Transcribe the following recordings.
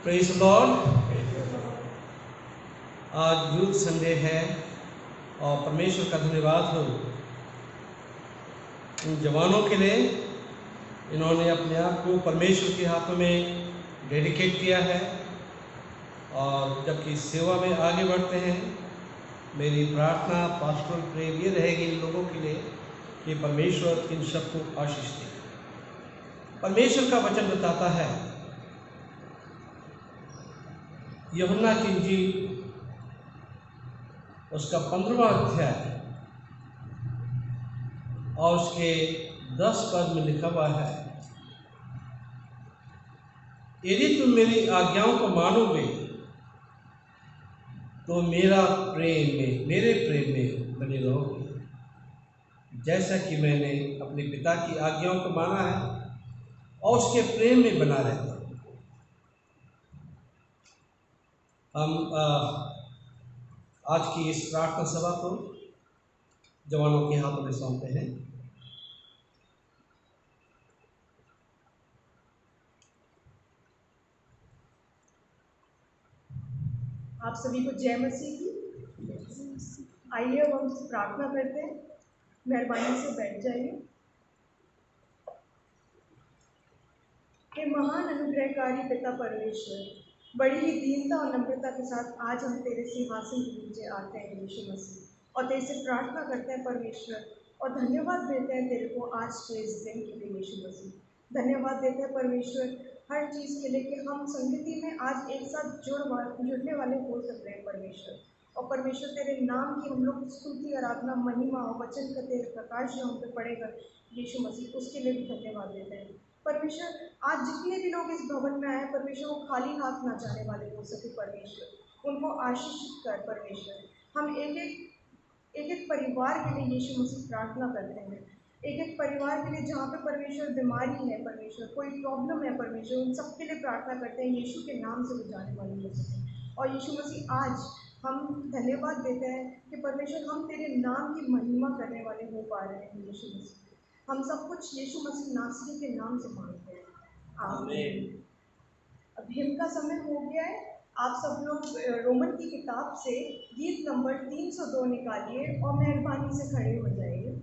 Praise Lord. आज youth Sunday है और परमेश्वर का धन्यवाद हो इन जवानों के लिए। इन्होंने अपने आप को परमेश्वर के हाथों में डेडिकेट किया है और जबकि सेवा में आगे बढ़ते हैं। मेरी प्रार्थना पास्टरल प्रेयर ये रहेगी इन लोगों के लिए कि परमेश्वर इन सबको आशीष दे। परमेश्वर का वचन बताता है यूहन्ना की इंजील उसका 15वां अध्याय और उसके 10 पद में लिखा हुआ है, यदि तुम मेरी आज्ञाओं को मानोगे तो मेरे प्रेम में बने रहोगे, जैसा कि मैंने अपने पिता की आज्ञाओं को माना है और उसके प्रेम में बना रहता हूँ। हम आज की इस प्रार्थना सभा को जवानों के हाथों में सौंपते हैं। आप सभी को जय मसीह की। आइए अब हम प्रार्थना करते हैं। मेहरबानी से बैठ जाइए। हे महान अनुग्रहकारी पिता परमेश्वर, बड़ी ही दीनता और नम्रता के साथ आज हम तेरे सिंहासन के नीचे आते हैं यीशु मसीह, और तेरे से प्रार्थना करते हैं परमेश्वर, और धन्यवाद देते हैं तेरे को आज के इस दिन के लिए यीशु मसीह। धन्यवाद देते हैं परमेश्वर हर चीज़ के लिए कि हम संगति में आज एक साथ जुड़ने वाले हो सक रहे हैं परमेश्वर। और परमेश्वर तेरे नाम की हम लोग स्तुति, आराधना, महिमा और वचन का तेरे प्रकाश जो हम पे पड़ेगा यीशु मसीह, उसके लिए भी धन्यवाद देते हैं परमेश्वर। आज जितने भी लोग इस भवन में आए परमेश्वर, वो खाली हाथ ना जाने वाले हो सके परमेश्वर, उनको आशीषित कर परमेश्वर। हम एक एक परिवार के लिए यीशु मसीह प्रार्थना करते हैं, एक एक परिवार के लिए जहाँ पे परमेश्वर बीमारी है परमेश्वर, कोई प्रॉब्लम है परमेश्वर, उन सब के लिए प्रार्थना करते हैं यीशु के नाम से वो जाने वाले हो सके। और यीशु मसीह आज हम धन्यवाद देते हैं कि परमेश्वर हम तेरे नाम की महिमा करने वाले हो पा रहे हैं यीशु मसीह। हम सब कुछ यीशु मसीह नासरी के नाम से मांगते हैं, आमीन। अब हिम का समय हो गया है। आप सब लोग रोमन की किताब से गीत नंबर 302 निकालिए और मेहरबानी से खड़े हो जाइए।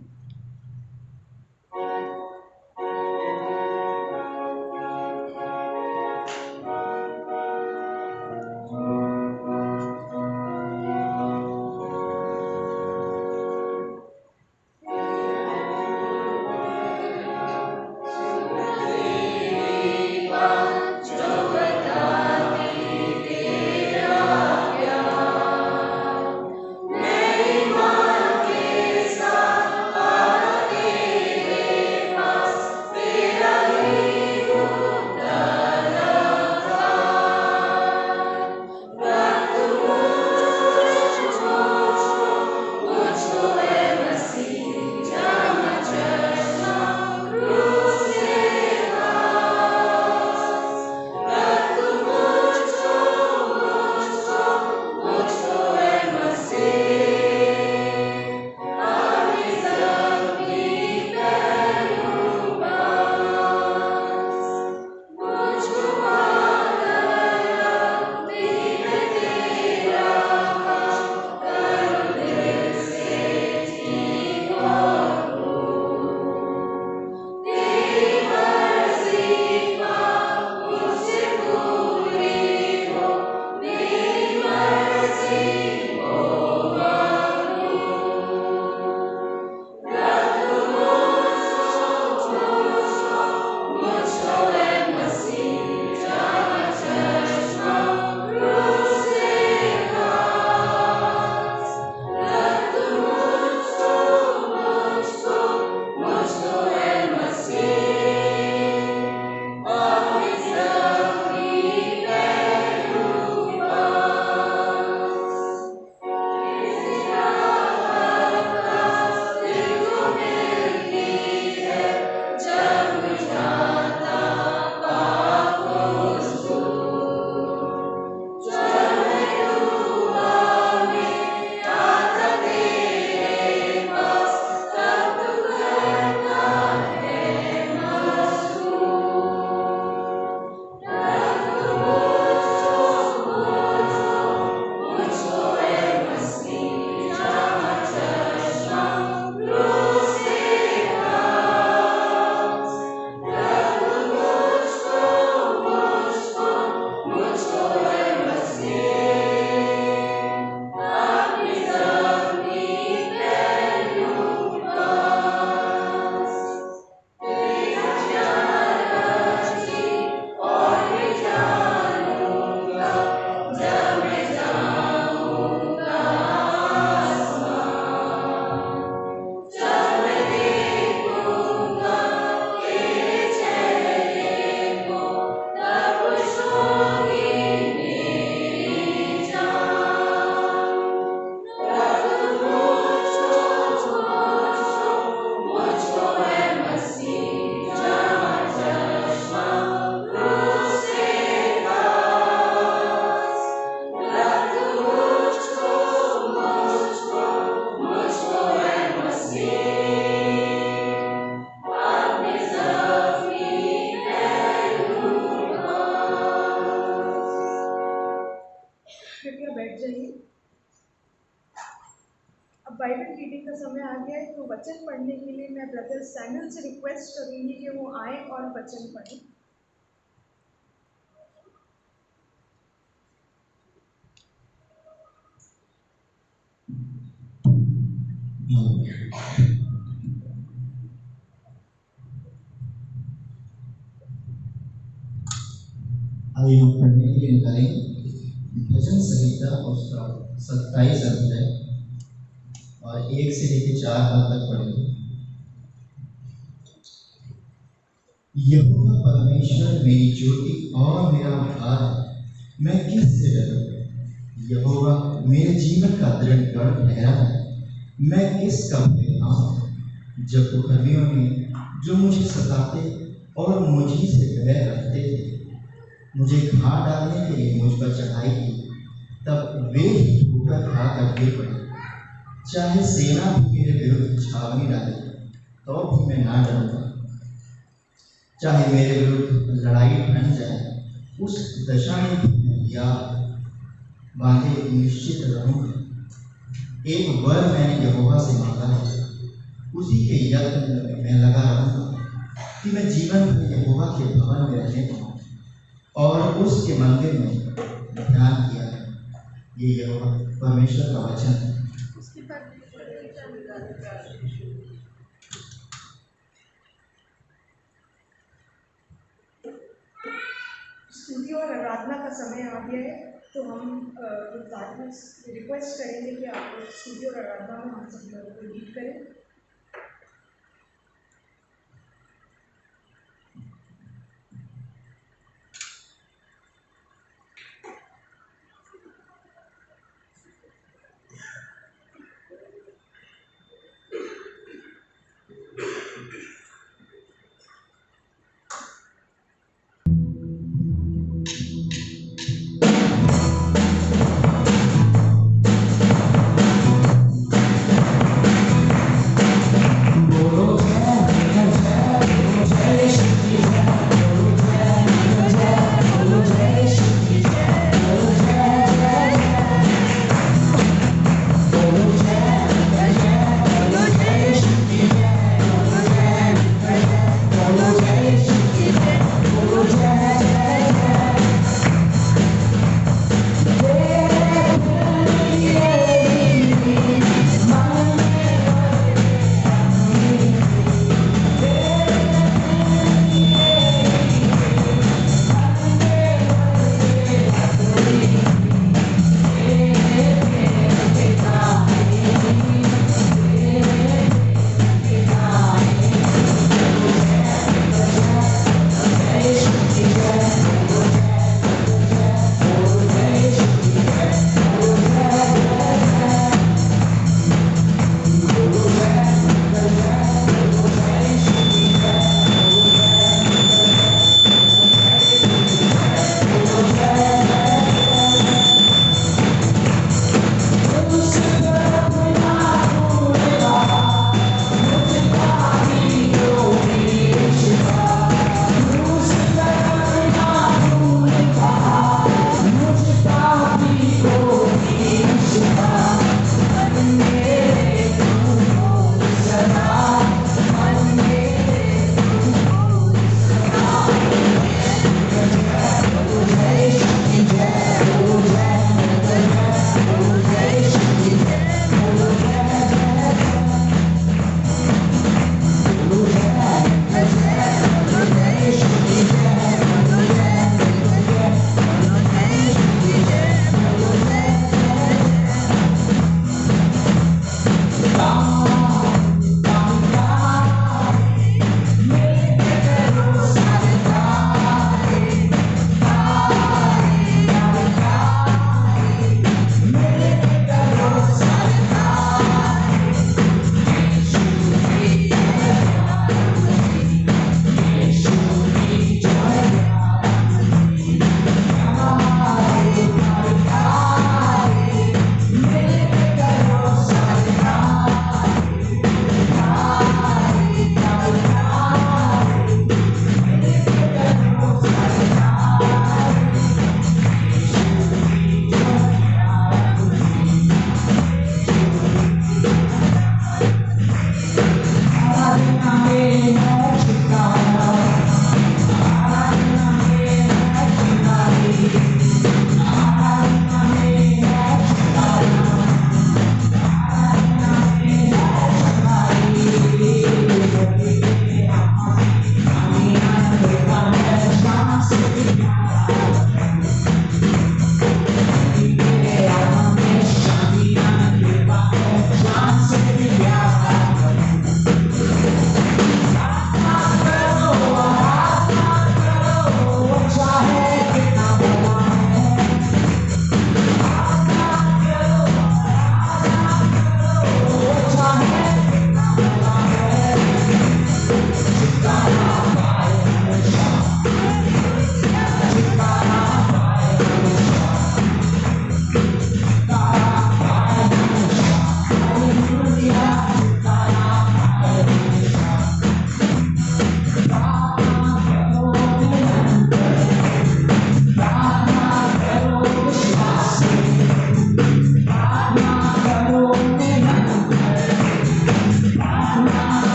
का समय आ गया है, तो वचन पढ़ने के लिए मैं ब्रदर सैमुअल से रिक्वेस्ट करूंगी कि वो आए और वचन पढ़ें। आइए हम पढ़ने के लिए निकालेंगे भजन संहिता उसका 27 अध्याय और 1 से लेकर 4 पद तक पढ़ेंगे। यहोवा परमेश्वर मेरी ज्योति और मेरा उद्धार है, मैं किससे डरूं? यहोवा मेरे जीवन का दृढ़ गढ़ ठहरा है, मैं किसका भय खाऊं? जब कुकर्मियों ने जो मुझे सताते और मुझी से बैर रखते थे, मुझे घा डालने के लिए मुझ पर चढ़ाई की, तब वे ही ठोकर खाकर गिर पड़े। चाहे सेना भी मेरे विरुद्ध छावनी डाले, तो भी मैं ना डरूंगा। चाहे मेरे विरुद्ध लड़ाई बन जाए, उस दशा में भी मैं या बांधे निश्चित रहूंगा। एक वर मैंने यहोवा से मांगा है, उसी के यत्न में मैं लगा रहूंगा कि मैं जीवन भर यहोवा के भवन में रहने पाऊं और उसके मंदिर में ध्यान किया है। ये यहोवा परमेश्वर का वचन है। स्तुति और आराधना का समय आ गया है, तो हम रिक्वेस्ट करेंगे कि आप स्तुति और आराधना में हम सब लोगों को लीड करें।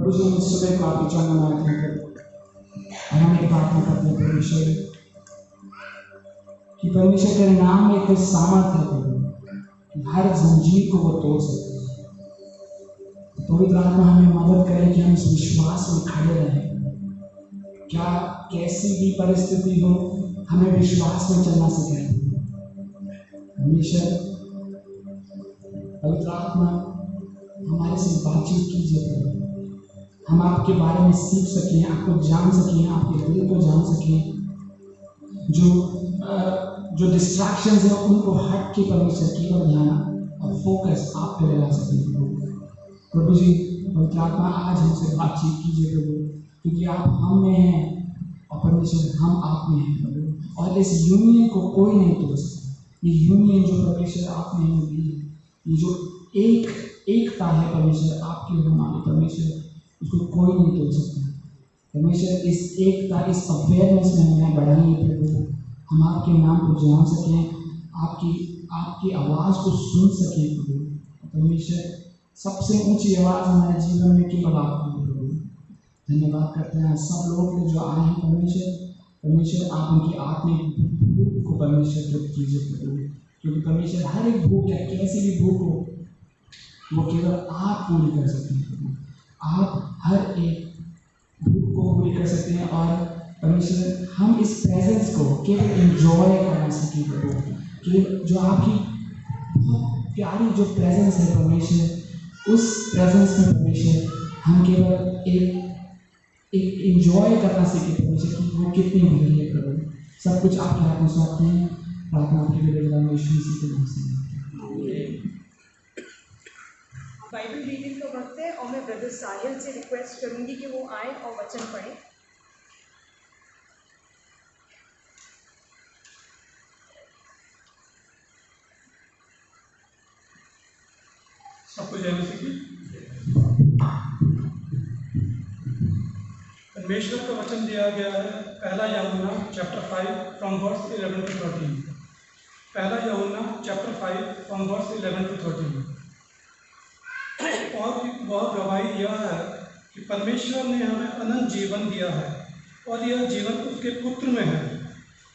प्रभु जी, हम इस सुबह को आपके चरणों में आते हैं और हम एक प्रार्थना करते हैं परमेश्वर कि परमेश्वर तेरे नाम में कोई सामर्थ्य है कि हर जंजीर को वो तोड़ सकते हैं। पवित्र आत्मा हमें मदद करे कि हम इस विश्वास में खड़े रहें। क्या कैसी भी परिस्थिति हो, हमें विश्वास में चलना सिखाए परमेश्वर। पवित्र आत्मा हमारे से बातचीत कीजिए, हम आपके बारे में सीख सकें, आपको जान सकें, आपके दिल को जान सकें। जो डिस्ट्रैक्शंस हैं उनको हट के परमेश्वर केवल ध्यान और फोकस आप पे लगा सकें प्रभु जी। पवित्र आत्मा आज हमसे बातचीत कीजिए प्रभु, क्योंकि आप हम में हैं और परमेश्वर हम आप में हैं प्रभु, और इस यूनियन को कोई नहीं तोड़ सकता। ये यूनियन जो परमेश्वर आपने हमें दी है, ये जो एकता है परमेश्वर आपके हमारे परमेश्वर, उसको कोई नहीं तोड़ सकता परमेश्वर। इस एकता, इस अवेयरनेस में हमें बढ़ाइए प्रभु, हम आपके नाम को जान सकें, आपकी आवाज़ को सुन सकें प्रभु। परमेश्वर सबसे ऊंची आवाज़ हमारे जीवन में केवल आपकी है प्रभु। धन्यवाद करते हैं सब लोग जो आए हैं परमेश्वर आप उनकी आत्मिक भूख को परमेश्वर तृप्त कीजिए प्रभु, क्योंकि परमेश्वर हर एक भूख या कैसी भी भूख हो वो केवल आप पूरी कर सकते हैं प्रभु। आप हर एक भूख को पूरी कर सकते हैं, और परमेश्वर हम इस प्रेजेंस को केवल एंजॉय करना सीखें प्रभु, कि जो आपकी बहुत प्यारी जो प्रेजेंस है परमेश्वर, उस प्रेजेंस में परमेश्वर हम केवल एक एंजॉय करना सीखें परमेश्वर कि वो कितनी बड़ी है प्रभु। सब कुछ आपके हाथ में सौंपते हैं, प्रार्थना आपके लिए यीशु मसीह के नाम से। बाइबल रीडिंग का वक्त है और मैं ब्रदर साहिल से रिक्वेस्ट करूंगी कि वो आए और वचन पढ़ें। सबको जय मसीह की। परमेश्वर का वचन दिया गया है पहला यूहन्ना चैप्टर 5 फ्रॉम वर्स 11 to 13। पहला यूहन्ना चैप्टर 5 फ्रॉम वर्स 11 to 13। और बहुत गवाही यह है कि परमेश्वर ने हमें अनंत जीवन दिया है, और यह जीवन उसके पुत्र में है।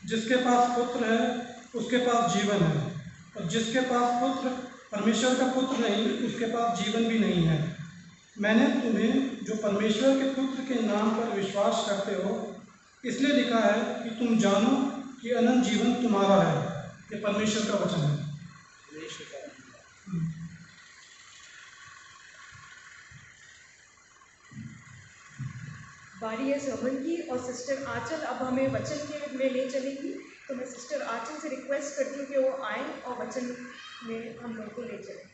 जिसके पास पुत्र है उसके पास जीवन है, और जिसके पास पुत्र परमेश्वर का पुत्र नहीं उसके पास जीवन भी नहीं है। मैंने तुम्हें जो परमेश्वर के पुत्र के नाम पर विश्वास करते हो इसलिए लिखा है कि तुम जानो कि अनंत जीवन तुम्हारा है। ये परमेश्वर का वचन है। बारी है सरमन की, और सिस्टर आंचल अब हमें वचन के में ले चलेंगी। तो मैं सिस्टर आंचल से रिक्वेस्ट करती हूँ कि वो आए और वचन में हम लोग को ले चलें।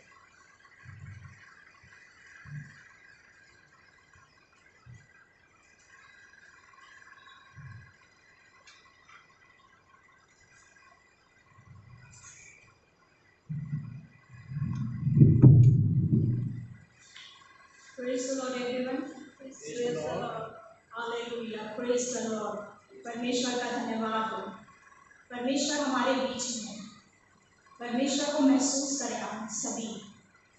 Praise the Lord, everyone. Praise the Lord. Hallelujah. Praise the Lord. परमेश्वर का धन्यवाद हो। परमेश्वर हमारे बीच में है। परमेश्वर को महसूस करना सभी।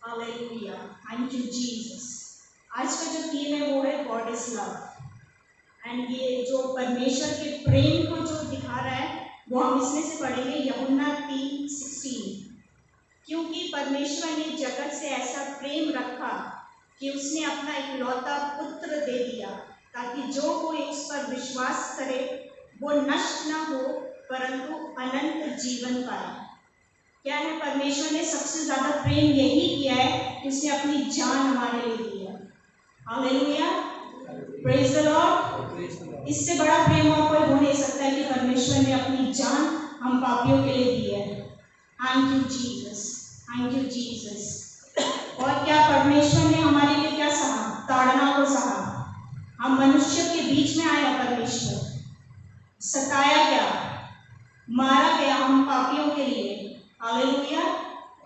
Hallelujah. Thank you, Jesus. आज का जो थीम है वो है God is love. एंड ये जो परमेश्वर के प्रेम को जो दिखा रहा है वो हम इसमें से पढ़ेंगे यूहन्ना 3:16। क्योंकि परमेश्वर ने जगत से ऐसा प्रेम रखा कि उसने अपना इकलौता पुत्र दे दिया, ताकि जो कोई उस पर विश्वास करे वो नष्ट न हो परंतु अनंत जीवन पाए। क्या है, परमेश्वर ने सबसे ज़्यादा प्रेम यही किया है कि उसने अपनी जान हमारे लिए दी है। Hallelujah, praise the Lord. इससे बड़ा प्रेम और कोई हो नहीं सकता है कि परमेश्वर ने अपनी जान हम पापियों के लिए दी है। Thank you Jesus, thank you Jesus. और क्या परमेश्वर ने हमारे लिए क्या सहा? ताड़ना को सहा। हम मनुष्य के बीच में आया, परमेश्वर सताया गया, मारा गया हम पापियों के लिए। Hallelujah,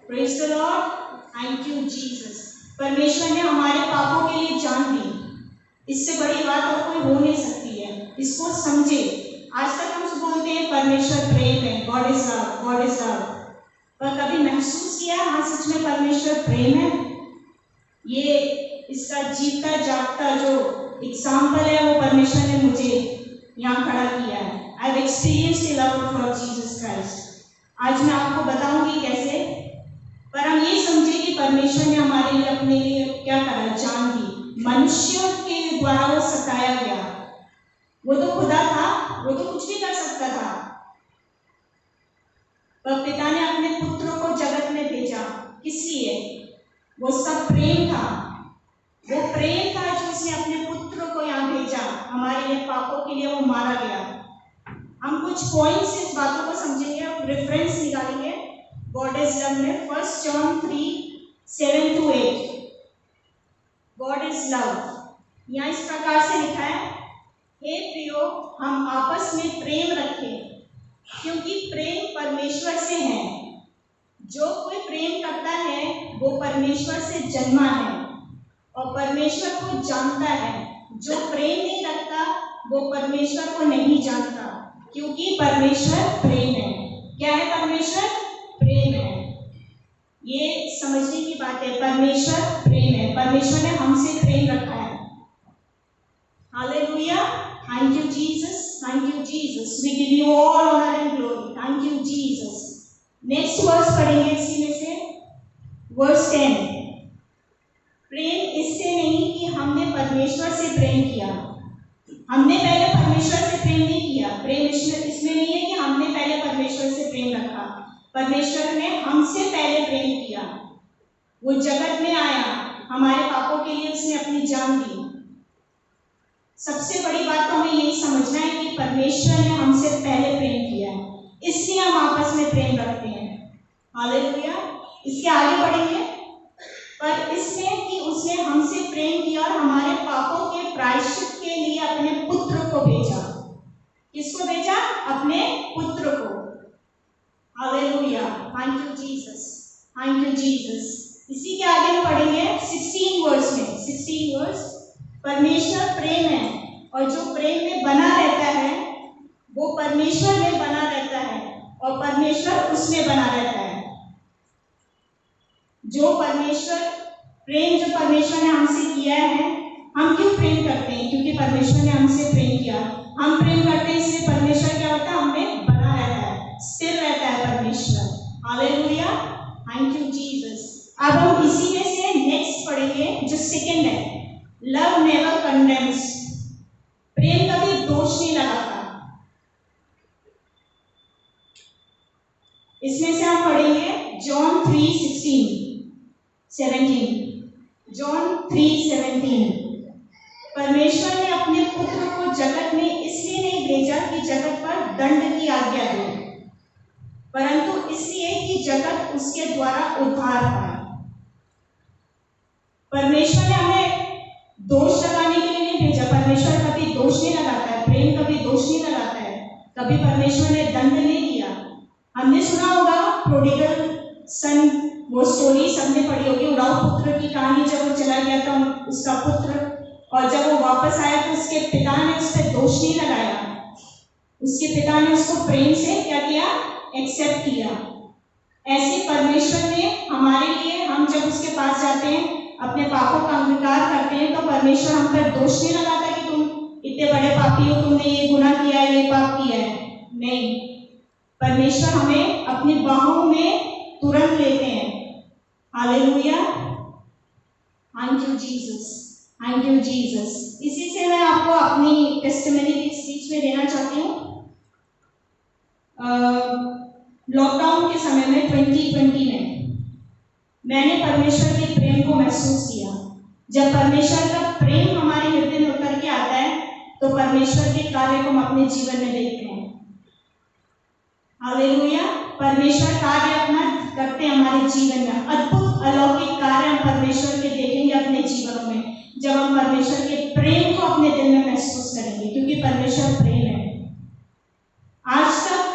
praise the Lord, thank you Jesus. परमेश्वर ने हमारे पापों के लिए जान दी। इससे बड़ी बात और कोई हो नहीं सकती है। इसको समझे। आज तक हम बोलते हैं परमेश्वर प्रेम है, God is love, God is love, पर कभी महसूस किया हाँ सच में परमेश्वर प्रेम है? ये इसका जीता जागता जो एग्जाम्पल है वो परमेश्वर ने मुझे यहाँ खड़ा किया है। I have experienced the love of Lord Jesus Christ. आज मैं आपको बताऊंगी कैसे, पर हम ये समझे कि परमेश्वर ने हमारे लिए अपने लिए क्या करा, जान दी। मनुष्यों के द्वारा वो सताया गया, वो तो खुदा था, वो तो कुछ भी कर सकता था, पर पिता ने अपने पुत्रों को जगत में भेजा। किस लिए? वो सब प्रेम था, वो प्रेम था जो उसने अपने पुत्रों को यहाँ भेजा। हमारे लिए पापों के लिए वो मारा गया। हम कुछ पॉइंट्स इस बातों को समझेंगे, रेफरेंस निकालेंगे गॉड इज लव में। 1 जॉन 3:7-8 गॉड इज लव। यहाँ इस प्रकार से लिखा है, हे प्रियो, हम आपस में प्रेम रखें, क्योंकि प्रेम परमेश्वर से है। जो कोई प्रेम करता है वो परमेश्वर से जन्मा है और परमेश्वर को जानता है। जो प्रेम नहीं रखता वो परमेश्वर को नहीं जानता, क्योंकि परमेश्वर प्रेम है। क्या है परमेश्वर? प्रेम है। ये समझने की बात है, परमेश्वर प्रेम है। परमेश्वर ने हमसे प्रेम रखा है। Hallelujah, thank you Jesus, thank you Jesus, we give you all honour and glory, thank you Jesus. Next verse पढ़ेंगे इसी में से, वर्स 10। प्रेम इससे नहीं कि हमने परमेश्वर से प्रेम किया। हमने पहले परमेश्वर से प्रेम नहीं किया। प्रेम इसमें नहीं है कि हमने पहले परमेश्वर से प्रेम रखा। परमेश्वर ने हमसे पहले प्रेम किया। वो जगत में आया, हमारे पापों के लिए उसने अपनी जान दी। सबसे बड़ी बात तो हमें यही समझना है कि परमेश्वर ने हमसे पहले प्रेम किया है, इसलिए हम आपस में प्रेम रखते हैं। हालेलुया। इसके आगे बढ़ेंगे, पर इसमें कि उसने हमसे प्रेम किया और हमारे पापों के प्रायश्चित के लिए अपने पुत्र को भेजा। किसको भेजा? अपने पुत्र को। Hallelujah, thank you Jesus, thank you Jesus. इसी के आगे हम पढ़ेंगे 16 वर्स में, 16 वर्स। परमेश्वर प्रेम है और जो प्रेम में बना रहता है वो परमेश्वर में बना रहता है और परमेश्वर उसमें बना रहता है। जो परमेश्वर ने हमसे किया है, हम क्यों प्रेम करते हैं? क्योंकि परमेश्वर ने हमसे प्रेम किया। हम प्रेम करते हैं इसलिए परमेश्वर क्या होता है? हमें बना रहता है, स्थिर रहता है परमेश्वर। Hallelujah, thank you Jesus. अब हम इसी में से नेक्स्ट पढ़ेंगे जो सेकंड है, लव नेवर कंडेम्स। प्रेम कभी दोष नहीं लगाता। इसमें से हम पढ़ेंगे जॉन 3:16-17। जॉन 3:17। परमेश्वर ने अपने पुत्र को जगत में इसलिए नहीं भेजा कि जगत पर दंड की आज्ञा दे, परंतु इसलिए कि जगत उसके द्वारा उद्धार पाए। परमेश्वर ने हमें दोष लगाने के लिए नहीं भेजा। परमेश्वर कभी दोष नहीं लगाता है, प्रेम कभी दोष नहीं लगाता है, कभी परमेश्वर ने दंड नहीं दिया। हमने सुना होगा प्रोडिगल सन, वो स्टोरी सबने पढ़ी होगी, उड़ाऊ पुत्र की कहानी। जब वो चला गया था उसका पुत्र, और जब वो वापस आया तो उसके पिता ने उस पर दोष नहीं लगाया। उसके पिता ने उसको प्रेम से क्या किया? एक्सेप्ट किया। ऐसे परमेश्वर ने हमारे लिए, हम जब उसके पास जाते हैं, अपने पापों का अंगीकार करते हैं, तो परमेश्वर हम पर दोष नहीं लगाता कि तुम इतने बड़े पापी हो, तुमने ये गुनाह किया है, ये पाप किया है। नहीं, परमेश्वर हमें अपनी बाहों में तुरंत लेते हैं। Hallelujah, thank you Jesus, thank you Jesus. इसी से मैं आपको अपनी टेस्टिमनी की स्पीच में देना चाहती हूँ। लॉकडाउन के समय में 2020 में मैंने परमेश्वर के प्रेम को महसूस किया। जब परमेश्वर का प्रेम हमारे हृदय में उतर के आता है तो परमेश्वर के कार्य को हम अपने जीवन में देखते हैं। हालेलुया, परमेश्वर कार्य अपना करते हैं हमारे जीवन में। अद्भुत अलौकिक कार्य हम परमेश्वर के देखेंगे अपने जीवनों में, जब हम परमेश्वर के प्रेम को अपने दिल में महसूस करेंगे, क्योंकि परमेश्वर प्रेम है। आज तक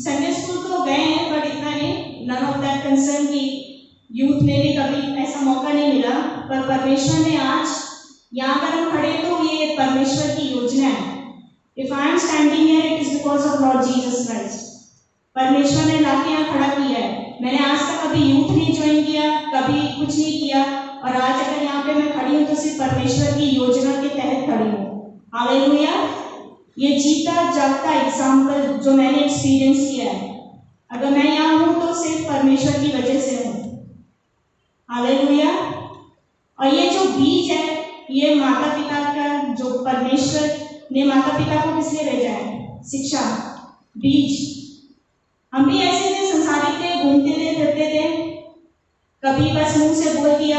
संडे स्कूल तो गए हैं, बट इतना नहीं, नन ऑफ दैट कंसर्न की यूथ में भी कभी ऐसा मौका नहीं मिला। पर परमेश्वर ने आज यहाँ अगर हम खड़े तो ये परमेश्वर की योजना है। If I am standing here it is because of Lord Jesus Christ. परमेश्वर ने लाके यहाँ खड़ा किया है। मैंने आज तक कभी यूथ नहीं ज्वाइन किया, कभी कुछ नहीं किया, और आज अगर यहाँ पे मैं खड़ी हूँ तो सिर्फ परमेश्वर की योजना के तहत खड़ी हूँ। हालेलुया। ये जीता जागता एग्जाम्पल जो मैंने एक्सपीरियंस किया है, अगर मैं यहाँ हूँ तो सिर्फ परमेश्वर की वजह से हूँ। हालेलुया। और ये जो बीज है, ये माता पिता का, जो परमेश्वर ने माता पिता को किस लिए भेजा है? शिक्षा, बीज। हम भी ऐसे थे, संसारिक थे, घूमते थे, फिरते थे, कभी बस मुंह से बोल दिया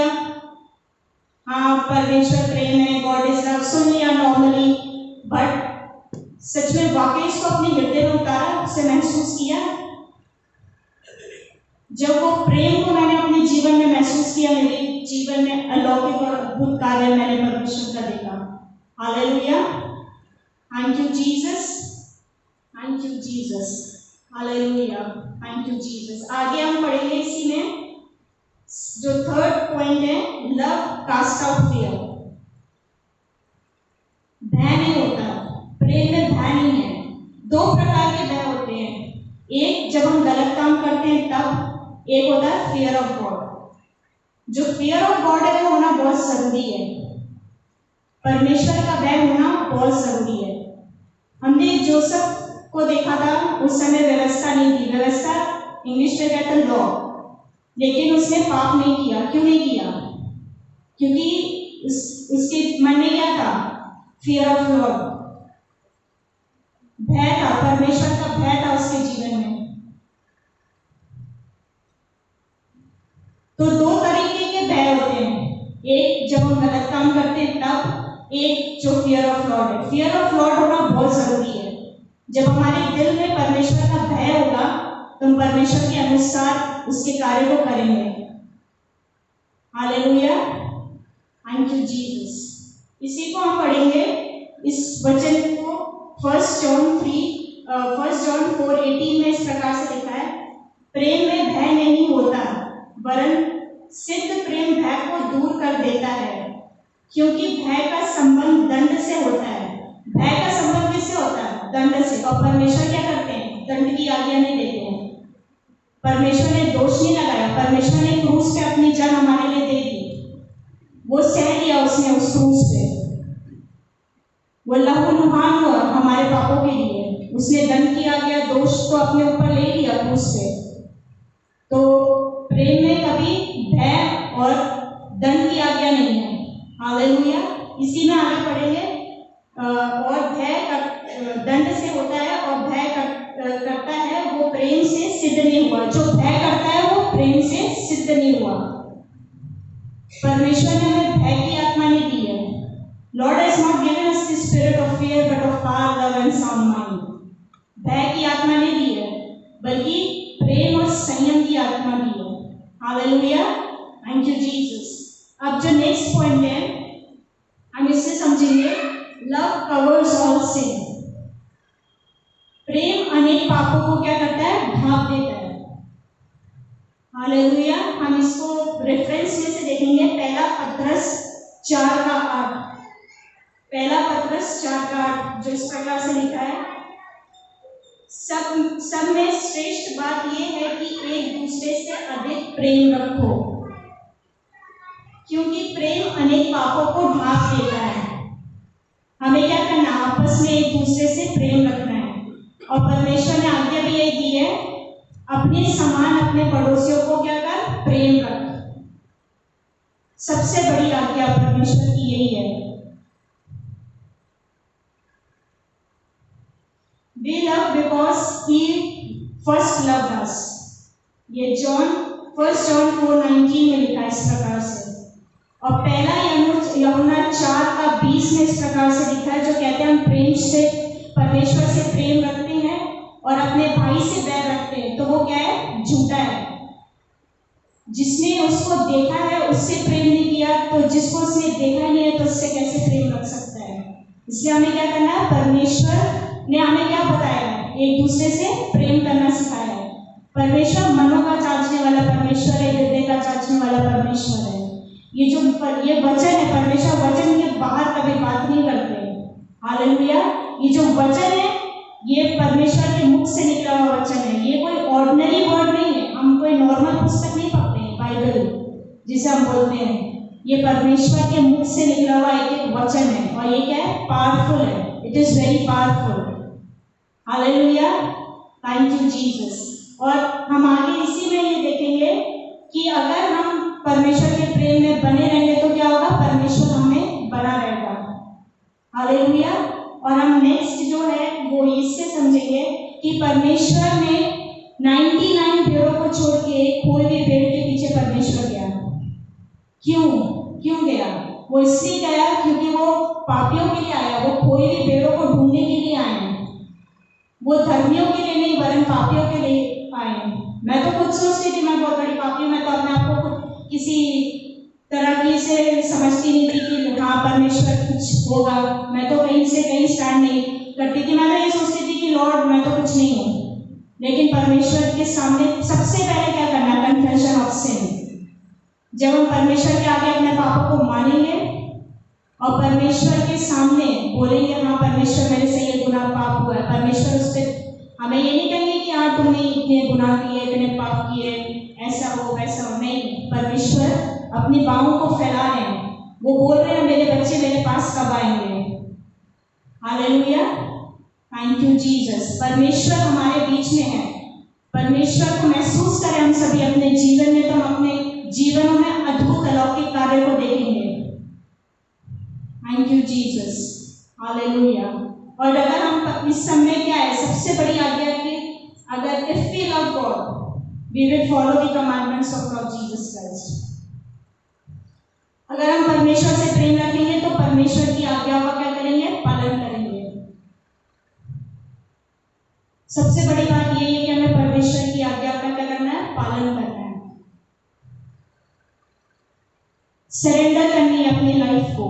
हाँ परमेश्वर प्रेम है, गॉड इज लव, सुन लिया नॉर्मली, बट सच में वाकई इसको अपने हृदय में उतारा, उसे महसूस किया। जब वो प्रेम को मैंने अपने जीवन में महसूस किया, मेरे जीवन में अलौकिक और अद्भुत कार्य मैंने परमेश्वर का देखा। Hallelujah. Thank you Jesus, thank you Jesus. Hallelujah, thank you Jesus. आगे हम पढ़ेंगे इसी में जो थर्ड पॉइंट है, लव कास्ट आउट फियर। भय नहीं होता, प्रेम में भय नहीं है। दो प्रकार के भय होते हैं, एक जब हम गलत काम करते हैं तब, एक होता है फियर ऑफ गॉड। जो फियर ऑफ गॉड है वो होना बहुत जरूरी है, परमेश्वर का भय होना बहुत जरूरी है। हमने जोसेफ को देखा था, उस समय व्यवस्था नहीं थी, व्यवस्था इंग्लिश में कहते हैं लॉ, लेकिन उसने पाप नहीं किया। क्यों नहीं किया? क्योंकि उसके मन में क्या था? फियर ऑफ लॉर्ड, भय था, परमेश्वर का भय था उसके जीवन में। तो दो तरीके के भय होते हैं, एक जब हम गलत काम करते हैं तब, एक जो फियर ऑफ लॉर्ड है। फियर ऑफ लॉर्ड होना बहुत जरूरी है। जब हमारे दिल में परमेश्वर का भय होगा तो हम परमेश्वर के अनुसार उसके कार्य को करेंगे। Hallelujah, thank you Jesus. इसी को हम पढ़ेंगे, इस वचन को 1 जॉन 4:18 में इस प्रकार से लिखा है, प्रेम में भय नहीं होता, वरन सिद्ध प्रेम भय को दूर कर देता है, क्योंकि भय का संबंध दंड से होता है। भय का संबंध किससे होता है? दंड से। और परमेश्वर क्या करते हैं? दंड की आज्ञा नहीं देते हैं। परमेश्वर ने दोष नहीं लगाया, परमेश्वर ने क्रूस पे अपनी जान हमारे लिए दे दी, वो सह लिया उसने उस क्रूस पे, वो लहूलुहान हुआ हमारे पापों के लिए, उसने दंड की आज्ञा, दोष को अपने ऊपर ले लिया क्रूस पे। तो प्रेम में कभी भय और दंड की आज्ञा नहीं है। हालेलुया। इसी में आगे पढ़ेंगे, और भय दंड से होता है और भय करता है वो प्रेम से सिद्ध नहीं हुआ। जो भय करता है वो प्रेम से सिद्ध नहीं हुआ। परमेश्वर ने हमें भय की आत्मा नहीं दी है। Lord has not given us the spirit of fear but of power, love and sound mind. भय की आत्मा नहीं दी है, बल्कि प्रेम और संयम की आत्मा दी है। Hallelujah, thank you Jesus. अब जो नेक्स्ट पॉइंट है हम इससे समझेंगे, लव कवर्स ऑल सिन। प्रेम अनेक पापों को क्या करता है? ढांप देता है। हालेलुया। हम इसको रेफरेंस में से देखेंगे, पहला पत्रस 4:8। पहला पत्रस 4:8 जो इस प्रकार से लिखा है, सब में श्रेष्ठ बात यह है कि एक दूसरे से अधिक प्रेम रखो, क्योंकि प्रेम अनेक पापों को ढांप देता है। हमें क्या करना? आपस में एक दूसरे से प्रेम रखना है। और परमेश्वर ने आज्ञा भी यही दी है, अपने समान अपने पड़ोसियों को क्या कर? प्रेम कर। सबसे बड़ी आज्ञा परमेश्वर की यही है। We love because He first loved us। ये 1 जॉन 4:19 में लिखा है इस प्रकार से। और पहला यूहन्ना 4:20 में इस प्रकार से लिखा है, जो कहते हैं हम प्रेम से परमेश्वर से प्रेम रखते हैं और अपने भाई से बैर रखते हैं तो वो क्या है? झूठा है। जिसने उसको देखा है उससे प्रेम नहीं किया, तो जिसको उसने देखा नहीं है तो उससे कैसे प्रेम रख सकता है? इसलिए हमें क्या करना है? परमेश्वर ने हमें क्या बताया है? एक दूसरे से प्रेम करना सिखाया है। परमेश्वर मनों का जांचने वाला परमेश्वर है, हृदय का जांचने वाला परमेश्वर है। ये वचन है, परमेश्वर वचन के बाहर कभी बात नहीं करते। हालेलुया। ये जो वचन है ये परमेश्वर के मुख से निकला हुआ वचन है। ये कोई ऑर्डिनरी वर्ड नहीं है। हम कोई नॉर्मल पुस्तक नहीं पढ़ते हैं, बाइबल जिसे हम बोलते हैं, ये परमेश्वर के मुख से निकला हुआ एक एक वचन है, और ये क्या है? पावरफुल है। It is very powerful. Hallelujah, thank you Jesus. और हम आगे इसी में ये देखेंगे कि अगर हम परमेश्वर के प्रेम में बने रहेंगे तो क्या होगा? परमेश्वर हमें बना रहेगा। हालेलुया। और हम नेक्स्ट जो है वो इससे समझेंगे कि परमेश्वर ने 99 भेड़ों को छोड़ के खोए हुए भेड़ के पीछे परमेश्वर गया। क्यों गया? वो इसलिए गया क्योंकि वो पापियों के लिए आया। वो खोई हुई भेड़ों को ढूंढने के लिए आए हैं। वो धर्मियों के लिए नहीं, वरन पापियों के लिए आए हैं। मैं तो खुद सोचती थी मैं बहुत बड़ी पापी हूँ। मैं तो अपने आप को खुद किसी तरह की से समझती नहीं थी कि हाँ परमेश्वर कुछ होगा। मैं तो कहीं से कहीं स्टैंड नहीं करती थी। मैं तो ये सोचती थी कि लॉर्ड मैं तो कुछ नहीं हूँ। लेकिन परमेश्वर के सामने सबसे पहले क्या करना? Confession of sin. जब हम परमेश्वर के आगे अपने पापों को मानेंगे और परमेश्वर के सामने बोलेंगे हाँ परमेश्वर मेरे से ये गुनाह पाप हुआ है, परमेश्वर उस पर हमें ये नहीं कहेंगे कि हाँ तुमने इतने गुनाह किए, इतने पाप किए, ऐसा हो वैसा हो। नहीं, परमेश्वर अपनी बाहों को फैला रहे हैं। वो बोल रहे हैं मेरे बच्चे मेरे पास कब आएंगे। Hallelujah, thank you Jesus. परमेश्वर हमारे बीच में है। परमेश्वर को महसूस करें हम सभी अपने जीवन में, तो हम अपने जीवनों में अद्भुत अलौकिक कार्य को देखेंगे। Thank you Jesus, hallelujah. और अगर हम इस समय क्या है सबसे बड़ी आज्ञा की, अगर if we love God we will follow the commandments of Lord Jesus Christ. अगर हम परमेश्वर से प्रेम रखेंगे तो परमेश्वर की आज्ञाओं का क्या करेंगे? पालन करेंगे। सबसे बड़ी बात यही है कि हमें परमेश्वर की आज्ञा का क्या करना है? पालन करना है। सरेंडर करनी है अपनी लाइफ को।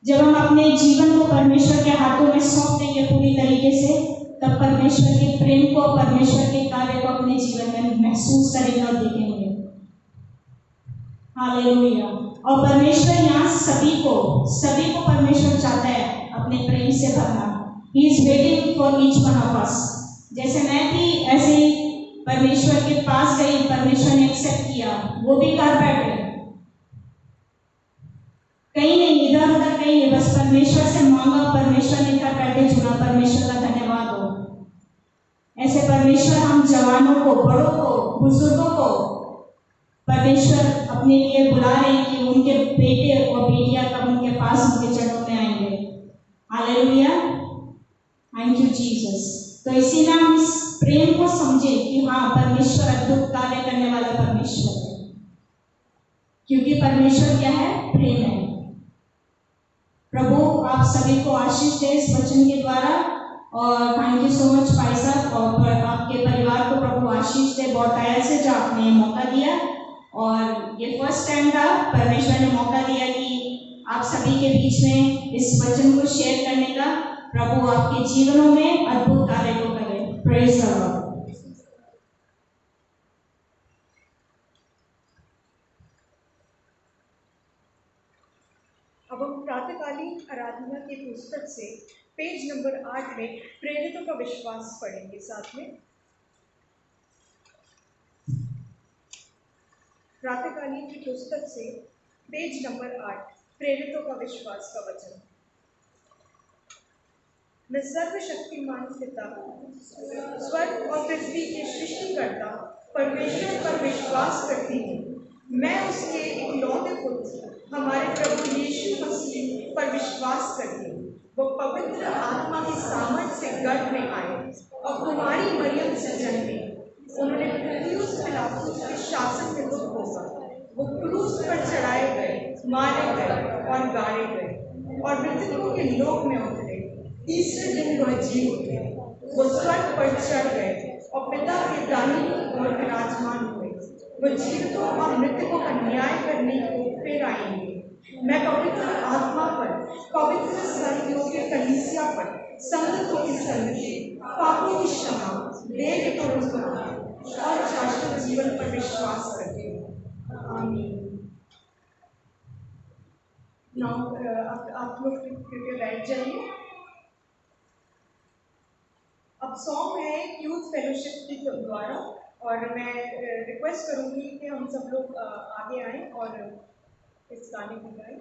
जब हम अपने जीवन को परमेश्वर के हाथों में सौंप देंगे पूरी तरीके से, तब परमेश्वर के प्रेम को, परमेश्वर के कार्य को अपने जीवन में महसूस करेंगे और देखेंगे। हालेलुया। और परमेश्वर यहाँ सभी को परमेश्वर चाहता है अपने प्रेम से भरना। He is waiting for each one of us। जैसे मैं थी ऐसे ही परमेश्वर के पास गई, परमेश्वर ने एक्सेप्ट किया। वो भी घर बैठे, कहीं नहीं इधर उधर कहीं नहीं, बस परमेश्वर से मांगा, परमेश्वर ने घर बैठे चुना। परमेश्वर का धन्यवाद हो। ऐसे परमेश्वर हम जवानों को, बड़ों को, बुजुर्गों को परमेश्वर अपने लिए बुला रहे हैं कि उनके बेटे और बेटियां कब उनके पास उनके चरणों में आएंगे। Hallelujah, thank you Jesus. तो इसी में हम इस प्रेम को समझे कि हाँ परमेश्वर अद्भुत कार्य करने वाला परमेश्वर है, क्योंकि परमेश्वर क्या है? प्रेम है। प्रभु आप सभी को आशीष दे इस वचन के द्वारा। और थैंक यू सो मच भाई साहब, और आपके परिवार को प्रभु आशीष दे बहुत दया से जो आपने मौका दिया। और ये फर्स्ट टाइम था परमेश्वर ने मौका दिया कि आप सभी के बीच में इस वचन को शेयर करने का। प्रभु आपके जीवनों में अद्भुत कार्य को करे। Praise the Lord. अब हम प्रातःकालीन आराधना की पुस्तक से पेज नंबर 8 में प्रेरितों का विश्वास पढ़ेंगे साथ में। प्रातःकालीन की पुस्तक से पेज नंबर 8 प्रेरितों का विश्वास का वचन। मैं सर्वशक्तिमान पिता, स्वर्ग और पृथ्वी के सृष्टिकर्ता परमेश्वर पर विश्वास करती हूँ। मैं उसके इकलौते पुत्र हमारे प्रभु यीशु मसीह पर विश्वास करती हूँ। वो पवित्र आत्मा के सामर्थ्य से गर्भ में आए और कुमारी मरियम से जन्मे। उन्होंने पुन्तियुस पिलातुस के शासन में दुख भोगा। वो क्रूस पर चढ़ाए गए, मारे गए और गाड़े गए और मृतकों के लोक में उतरे। तीसरे दिन वह जी उठे। वो स्वर्ग पर चढ़ गए और पिता के दाहिनी ओर विराजमान हुए। वो जीवितों और मृतकों का न्याय करने को फिर आएंगे। मैं पवित्र आत्मा पर, पवित्र संघों के कलीसिया पर, संगतों की संगति, पापों की क्षमा, देह के पुनरुत्थान और शाश्वत जीवन पर विश्वास करती हूँ। आमीन। आप लोग कृपया बैठ जाइए। अब सॉन्ग है यूथ फेलोशिप के द्वारा, और मैं रिक्वेस्ट करूंगी कि हम सब लोग आगे आएं और इस गाने को गाएं।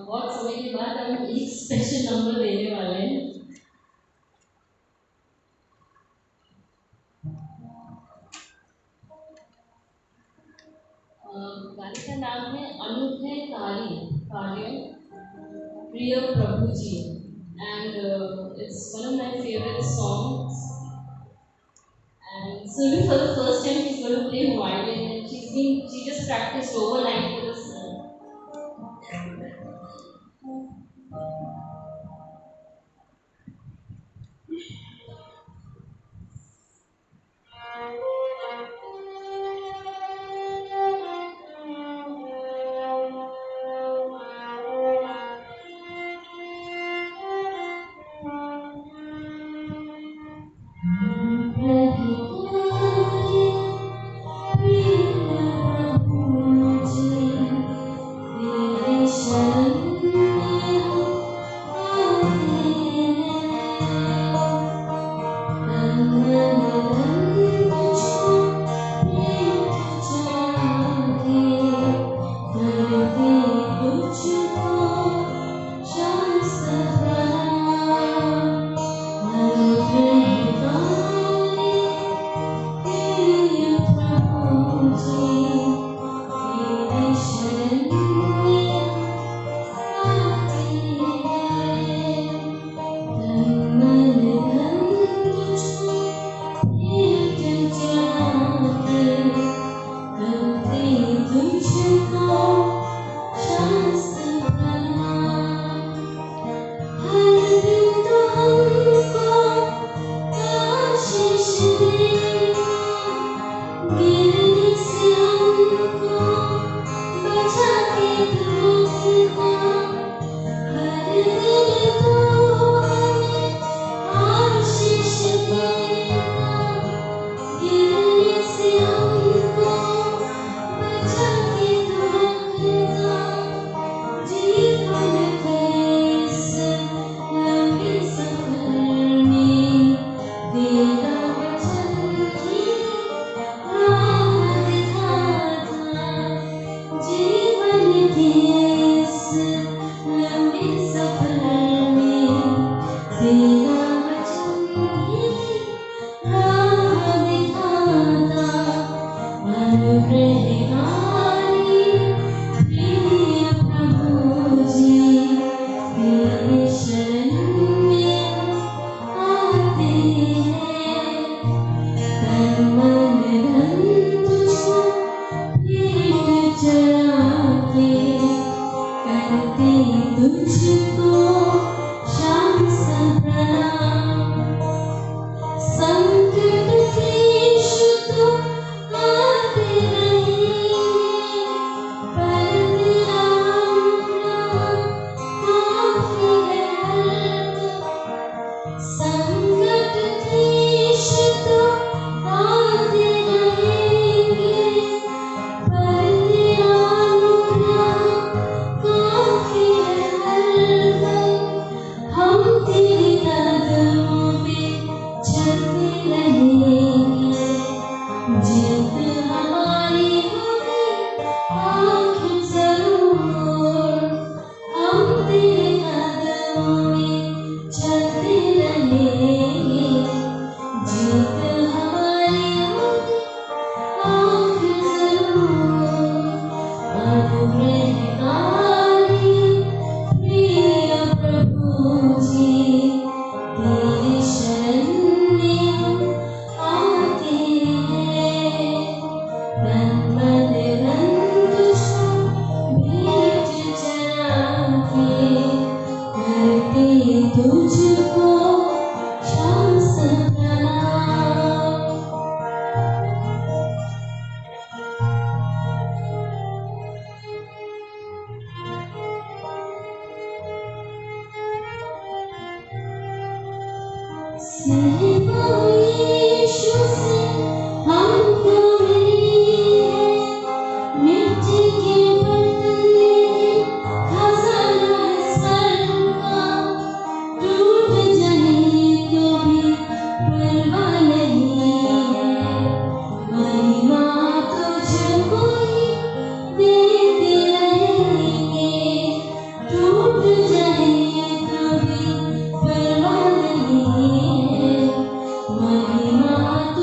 बहुत समय के बाद हम एक स्पेशल नंबर देने वाले हैं। गाने का नाम है अनूठे कार्य प्रिय प्रभु जी, and it's one of my favorite songs. And Sylvie, for the first time, she's going to play violin, and she just practiced overnight for this.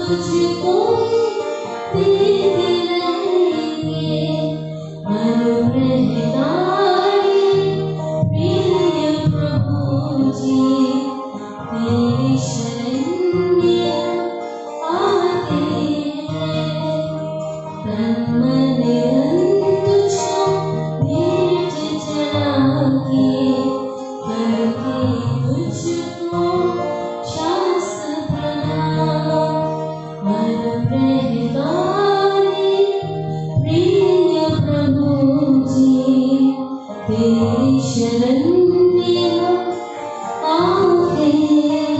तुझको देते रहेंगे अनुग्रहकारी प्रिय प्रभु जी तेरी शरण में आते हैं तन मन तुझको भेंट चढ़ा के करके तुझको शास्त्र प्रणाम अनुग्रहकारी प्रिय प्रभु जी तेरी शरण में हम आते हैं।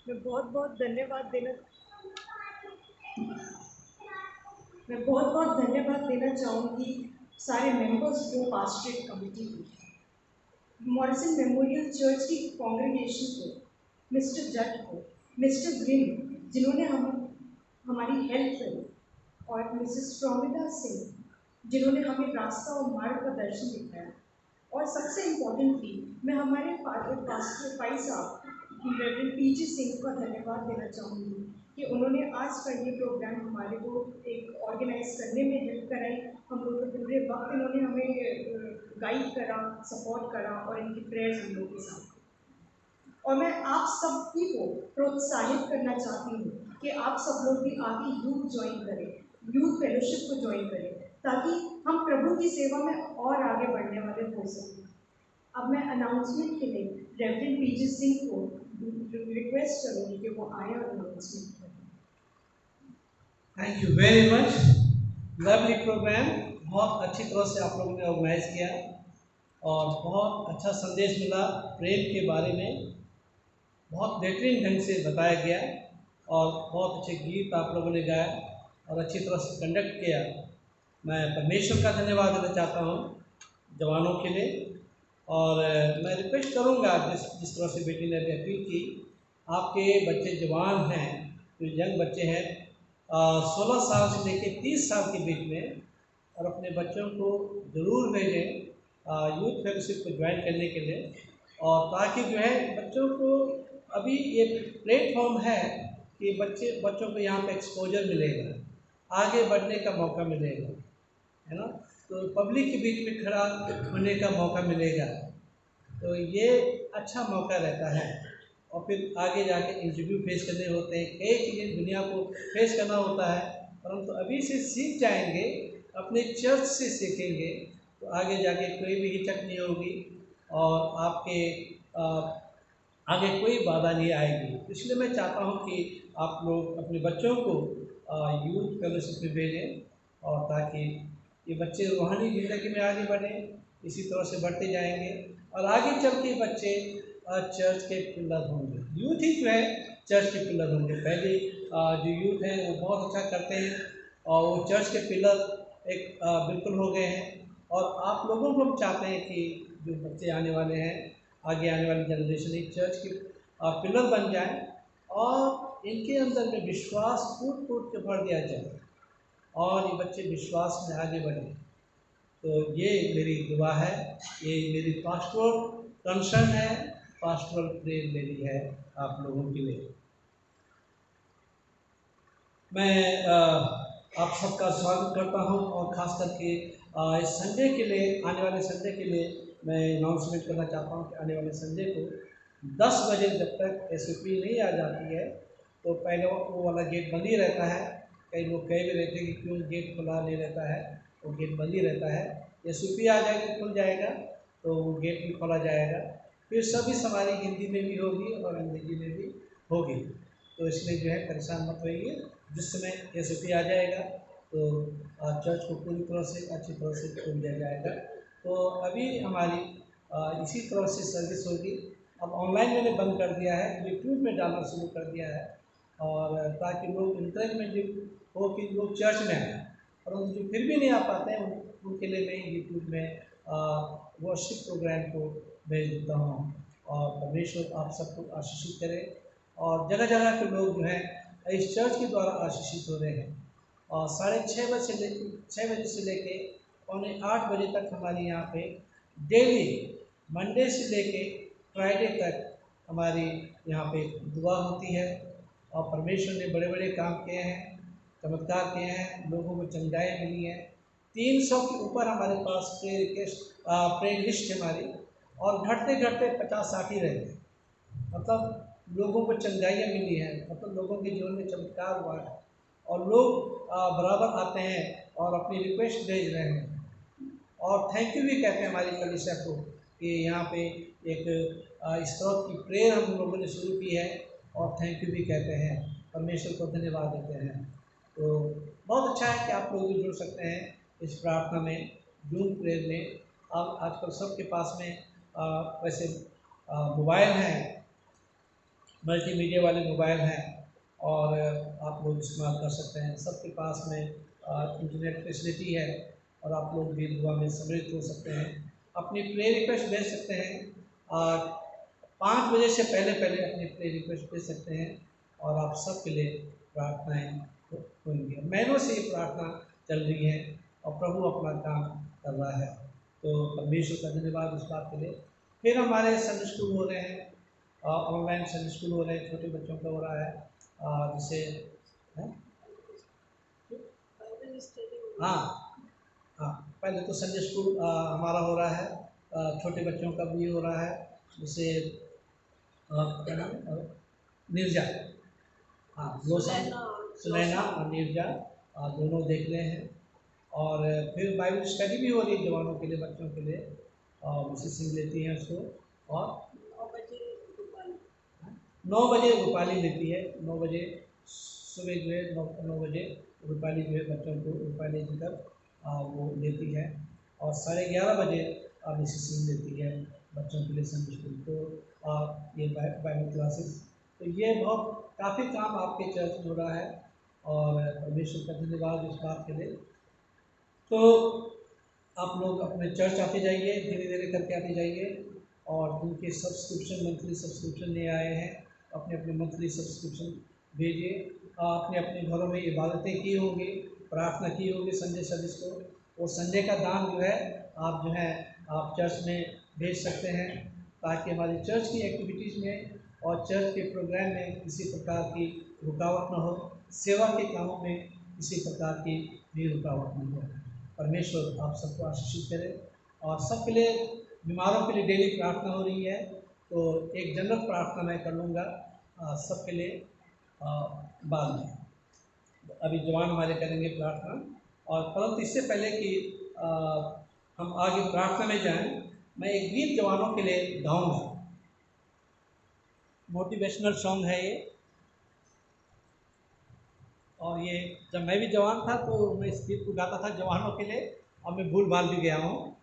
मैं बहुत बहुत धन्यवाद देना चाहूँगी सारे मेंबर्स को, पास्टरेट कमेटी को, मॉरिसन मेमोरियल चर्च की कांग्रेगेशन को, मिस्टर जट को, मिस्टर ग्रिन जिन्होंने हमारी हेल्प करी, और मिसेस प्रोमिता सिंह जिन्होंने हमें रास्ता और मार्ग का दर्शन दिखाया। और सबसे इम्पोर्टेंटली मैं हमारे पास्टर भाई साहब रेवरेंड पीजी सिंह का धन्यवाद देना चाहूँगी कि उन्होंने आज का ये प्रोग्राम हमारे को एक ऑर्गेनाइज करने में हेल्प कराई। हम लोग को पूरे वक्त इन्होंने हमें गाइड करा, सपोर्ट करा, और इनकी प्रेयर्स हम लोग के साथ। और मैं आप सभी को प्रोत्साहित करना चाहती हूँ कि आप सब लोग भी आगे यूथ ज्वाइन करें, यूथ फेलोशिप को ज्वाइन करें, ताकि हम प्रभु की सेवा में और आगे बढ़ने वाले हो सकें। अब मैं अनाउंसमेंट के लिए रेवरेंड पीजी सिंह को रिक्वेस्ट करूँगी कि वो आए और अनाउंसमेंट करें। Thank you very much, lovely programme, बहुत अच्छी तरह से आप लोगों ने ऑर्गेनाइज किया और बहुत अच्छा संदेश मिला प्रेम के बारे में, बहुत बेहतरीन ढंग से बताया गया और बहुत अच्छे गीत आप लोगों ने गाए और अच्छी तरह से कंडक्ट किया। मैं परमेश्वर का धन्यवाद देना चाहता हूँ जवानों के लिए। और मैं रिक्वेस्ट करूँगा जिस तरह से बेटी ने अपील की, आपके बच्चे जवान हैं, जो यंग बच्चे हैं 16 साल से लेकर 30 साल के बीच में, और अपने बच्चों को ज़रूर भेजें यूथ फेलोशिप को ज्वाइन करने के लिए, और ताकि जो है बच्चों को अभी ये प्लेटफॉर्म है कि बच्चों को यहाँ पे एक्सपोजर मिलेगा, आगे बढ़ने का मौका मिलेगा, है ना। तो पब्लिक के बीच में खड़ा होने का मौका मिलेगा, तो ये अच्छा मौका रहता है। और फिर आगे जाके इंटरव्यू फेस करने होते हैं, कई चीज़ें दुनिया को फेस करना होता है, परंतु अभी से सीख जाएंगे, अपने चर्च से सीखेंगे, तो आगे जाके कोई भी हिचक नहीं होगी और आपके आगे कोई बाधा नहीं आएगी। इसलिए मैं चाहता हूँ कि आप लोग अपने बच्चों को यूथ फेलोशिप में भेजें, और ताकि ये बच्चे रूहानी ज़िंदगी में आगे बढ़ें, इसी तरह से बढ़ते जाएंगे और आगे चल के बच्चे चर्च के पिलर होंगे। यूथ ही जो है चर्च के पिलर होंगे। पहले जो यूथ हैं वो बहुत अच्छा करते हैं और वो चर्च के पिलर एक बिल्कुल हो गए हैं। और आप लोगों को हम चाहते हैं कि जो बच्चे आने वाले हैं, आगे आने वाली जनरेशन एक चर्च के पिलर बन जाए और इनके अंदर में विश्वास कूट कूट के भर दिया जाए और ये बच्चे विश्वास में आगे बढ़ें। तो ये मेरी दुआ है, ये मेरी पास्टोरल कंसर्न है, पास्टोरल प्रेयर मेरी है आप लोगों के लिए। मैं आप सबका स्वागत करता हूं और ख़ास करके इस संडे के लिए, आने वाले संडे के लिए मैं अनाउंसमेंट करना चाहता हूं कि आने वाले संडे को 10 बजे जब तक एसओपी नहीं आ जाती है तो पहले वो वाला गेट बंद ही रहता है। कई लोग कह भी रहते हैं कि क्यों गेट खुला नहीं रहता है, वो गेट बंद ही रहता है। एसओपी आ जाएगी, खुल जाएगा तो वो गेट भी खोला जाएगा। फिर सभी सवारी हिंदी में भी होगी और अंग्रेजी में भी होगी, तो इसलिए जो है परेशान मत होइए। जिस समय एसओपी आ जाएगा तो चर्च को पूरी तरह से अच्छी तरह से खोल दिया जाएगा। तो अभी हमारी इसी तरह से सर्विस होगी। अब ऑनलाइन मैंने बंद कर दिया है, यूट्यूब में डालना शुरू कर दिया है, और ताकि लोग इंटरेक्ट में हो कि लोग चर्च में आए, परंतु जो फिर भी नहीं आ पाते हैं उनके लिए मैं यूट्यूब में वर्शिप प्रोग्राम को भेज देता हूँ। और परमेश्वर आप सबको आशीषित करे और जगह जगह के लोग जो हैं इस चर्च के द्वारा आशीषित हो रहे हैं। और 6:30 बजे से लेके 7:45 तक हमारे यहाँ पे डेली मंडे से लेके फ्राइडे तक हमारी यहाँ पे दुआ होती है। और परमेश्वर ने बड़े बड़े काम किए हैं, चमत्कार किए हैं, लोगों को चंगाई मिली है। 300 के ऊपर हमारे पास प्रेयर लिस्ट है हमारी, और घटते घटते 50-60 ही रहते हैं। मतलब लोगों को चंगाइयाँ मिली हैं, मतलब लोगों के जीवन में चमत्कार हुआ है और लोग बराबर आते हैं और अपनी रिक्वेस्ट भेज रहे हैं और थैंक यू भी कहते हैं हमारी कलीसिया को कि यहाँ पे एक स्त्रोत की प्रेयर हम लोगों ने शुरू की है और थैंक यू भी कहते हैं, परमेश्वर को धन्यवाद देते हैं। तो बहुत अच्छा है कि आप लोग भी जुड़ सकते हैं इस प्रार्थना में, जूम प्रेयर में। अब आजकल सबके पास में वैसे मोबाइल हैं, मल्टीमीडिया वाले मोबाइल हैं और आप लोग इस्तेमाल कर सकते हैं। सबके पास में इंटरनेट फैसिलिटी है और आप लोग भी दुआ में सम्मिलित हो सकते हैं, अपनी प्रेयर रिक्वेस्ट भेज सकते हैं। और 5 बजे से पहले अपनी प्रेयर रिक्वेस्ट भेज सकते हैं और आप सबके लिए प्रार्थनाएं होंगी। महीनों से ये प्रार्थना चल रही है और प्रभु अपना काम कर रहा है। तो परमेश्वर का धन्यवाद इस बात के लिए। फिर हमारे संडे स्कूल हो रहे हैं, ऑनलाइन संडे स्कूल हो रहे हैं, छोटे बच्चों का हो रहा है, जिसे हाँ पहले तो संडे स्कूल हमारा हो रहा है, छोटे बच्चों का भी हो रहा है, जिसे क्या नाम है, नीरजा, हाँ सुनैना और नीरजा दोनों देख रहे हैं। और फिर बाइबल स्टडी भी हो रही है जवानों के लिए, बच्चों के लिए, और उसी सिंह लेती हैं उसको। और 9 बजे रूपाली लेती है, 9 बजे सुबह जो है 9 बजे रूपाली जो है बच्चों को रूपाली देकर वो लेती है। और 11:30 बजे मिसेस सिंह लेती है बच्चों के लिए संडे स्कूल। तो ये बाइबल क्लासेस, तो ये बहुत काफ़ी काम आपके चर्च में हो रहा है और परमेश्वर का धन्यवाद इस बात के लिए। तो आप लोग अपने चर्च आते जाइए, धीरे धीरे करके आते जाइए, और जिनके सब्सक्रिप्शन मंथली सब्सक्रिप्शन ले आए हैं अपने अपने मंथली सब्सक्रिप्शन भेजिए। अपने अपने घरों में इबादतें की होंगी, प्रार्थना की होगी संडे सर्विस को, वो संडे का दान जो है आप चर्च में भेज सकते हैं, ताकि हमारी चर्च की एक्टिविटीज़ में और चर्च के प्रोग्राम में किसी प्रकार की रुकावट न हो, सेवा के कामों में किसी प्रकार की भी रुकावट न हो। परमेश्वर आप सबको आशीषित करे। और सबके लिए, बीमारों के लिए डेली प्रार्थना हो रही है, तो एक जनरल प्रार्थना मैं कर लूँगा सबके लिए बाद में। अभी जवान हमारे करेंगे प्रार्थना, और परंतु इससे पहले कि हम आगे प्रार्थना में जाएं, मैं एक गीत जवानों के लिए गाऊंगा। मोटिवेशनल सॉन्ग है ये, और ये जब मैं भी जवान था तो मैं इस गीत को गाता था जवानों के लिए, और मैं भूल भाल भी गया हूँ।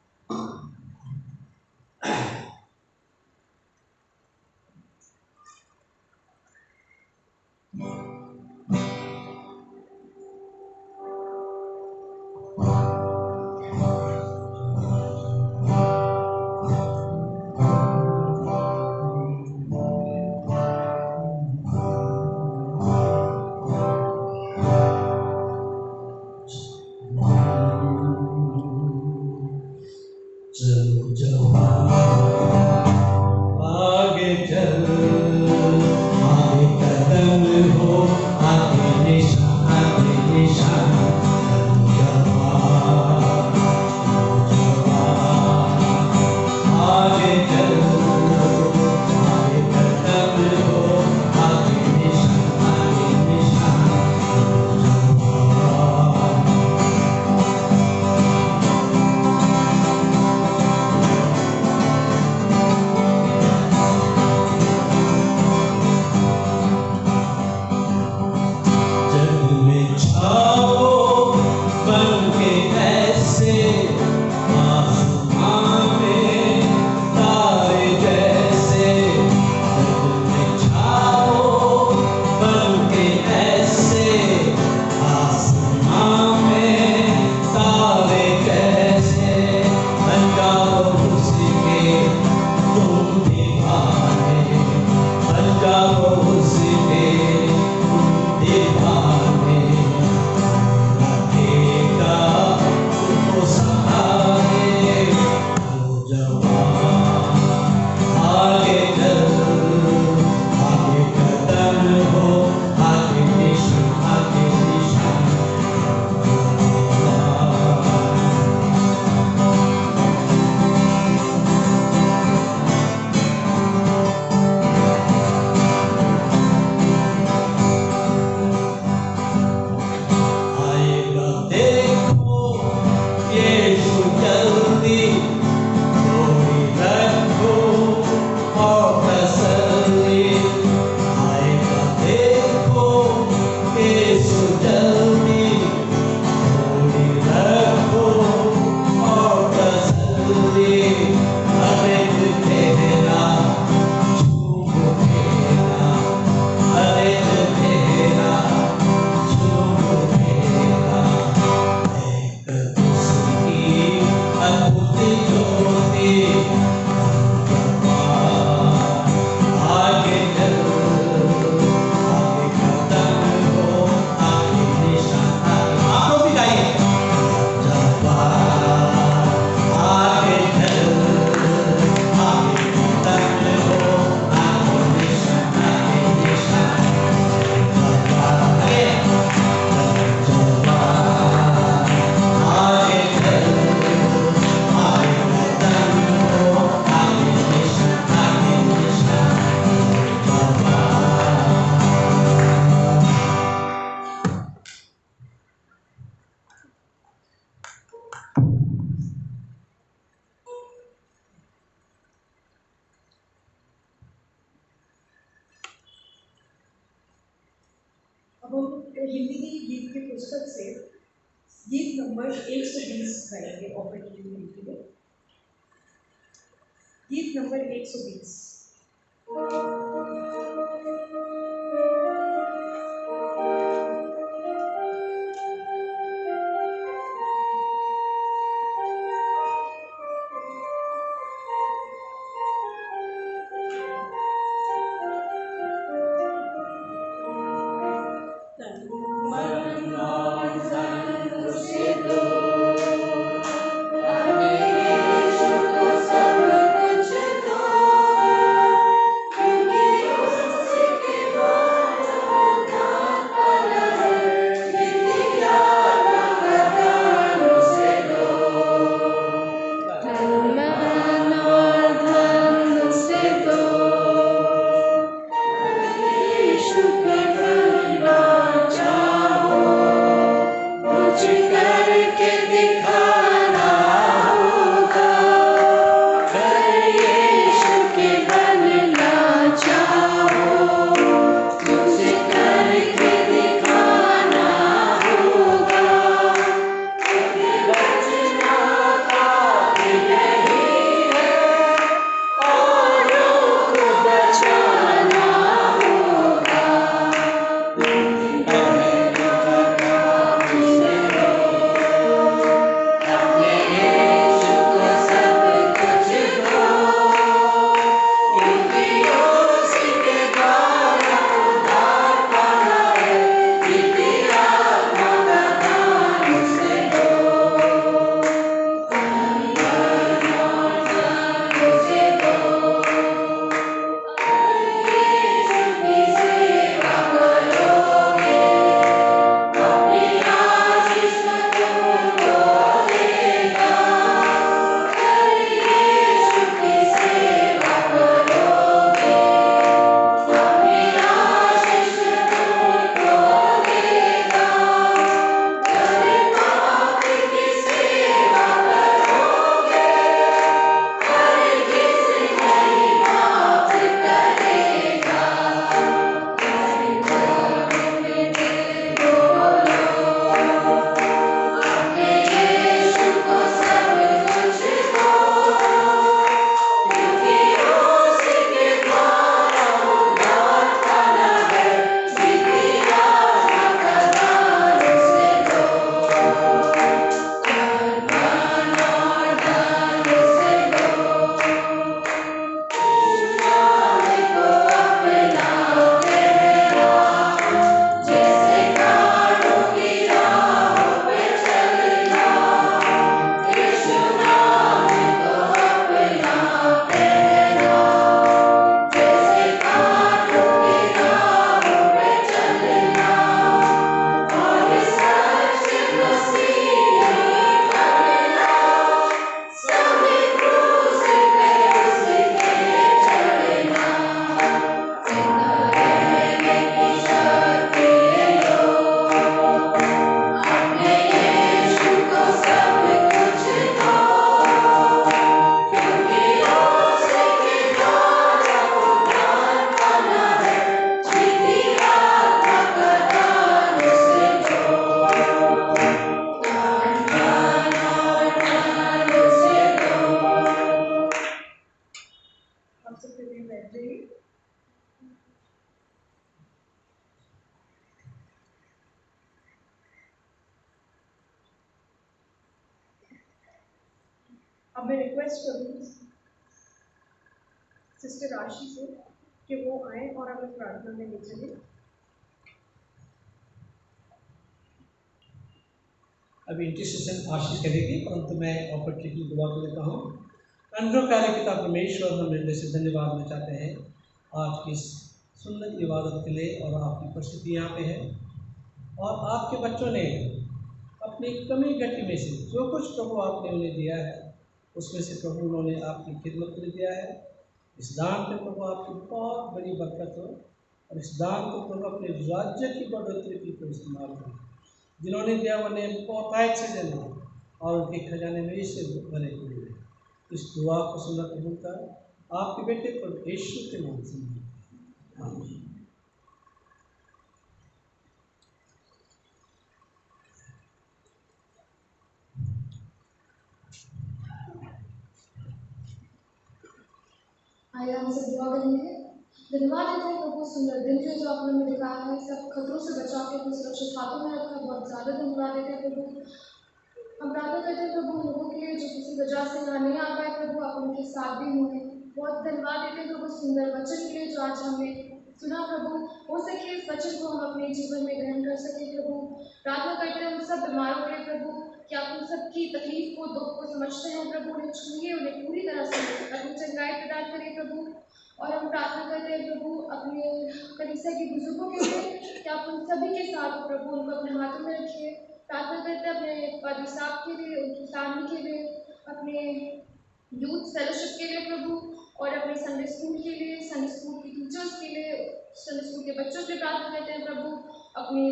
अब हम हिंदी की गीत की पुस्तक से गीत नंबर 120 गाएंगे ऑपरेटिव के लिए। गीत नंबर 120। अब मैं रिक्वेस्ट करूँगी सिस्टर राशि से कि वो आए और हमें प्रार्थना में ले चले। अभी इंटरसेशन आशीष करेगी, परंतु मैं अपॉर्चुनिटी दुआ कर लेता हूँ। अनुग्रहकारी पिता परमेश्वर, हम हृदय से धन्यवाद देना चाहते हैं आज की इस सुंदर इबादत के लिए, और आपकी उपस्थिति यहाँ पे है, और आपके बच्चों ने अपनी कमी घटी में से जो कुछ प्रभु आपने उन्हें दिया है उसमें से प्रभु उन्होंने आपकी खिदमत के लिए दिया है। इस दान पे प्रभु आपकी बहुत बड़ी बरकत हो, और इस दान को प्रभु अपने राज्य की बढ़ोतरी के लिए इस्तेमाल करें। जिन्होंने दिया उन्हें बहुतायत से देना, और उनके खजाने में इससे भरे हुए हैं। इस दुआ को सुनना कबूल कर आपके बेटे प्रभु यीशु के नाम से मांगते हैं। आमीन। आइए हम सब दुआ करेंगे। धन्यवाद देते हैं प्रभु सुंदर दिन के जो आपने हमें दिखाया है, सब खतरों से बचा के अपने सुरक्षित हाथों में रखा। बहुत ज़्यादा धन्यवाद देते हैं प्रभु। हम प्रार्थना करते हैं प्रभु उन लोगों के लिए जो किसी वजह से यहाँ नहीं आ पाए, प्रभु आप उनके साथ भी हुए। बहुत धन्यवाद देते हैं प्रभु सुंदर वचन के लिए जो आज हमने सुना। प्रभु हो सके इस वचन को हम अपने जीवन में ग्रहण कर सके। प्रभु प्रार्थना करते हैं उन सब बीमारों के लिए प्रभु कि आप उन सब की तकलीफ को, दुख को समझते हैं प्रभु। उन्हें छूइए, उन्हें पूरी तरह से अपनी चंगाई प्रदान करें प्रभु। और हम प्रार्थना करते हैं प्रभु अपने कलीसिया के बुजुर्गों के लिए कि आप उन सभी के साथ प्रभु उनको अपने हाथों में रखिए। प्रार्थना करते हैं अपने पादी साहब के लिए, उनकी फैमिली के लिए, अपने यूथ फेलोशिप के लिए प्रभु, और अपने संडे स्कूल के लिए, संडे स्कूल की टीचर्स के लिए, संडे स्कूल के बच्चों के लिए प्रार्थना करते हैं प्रभु। अपनी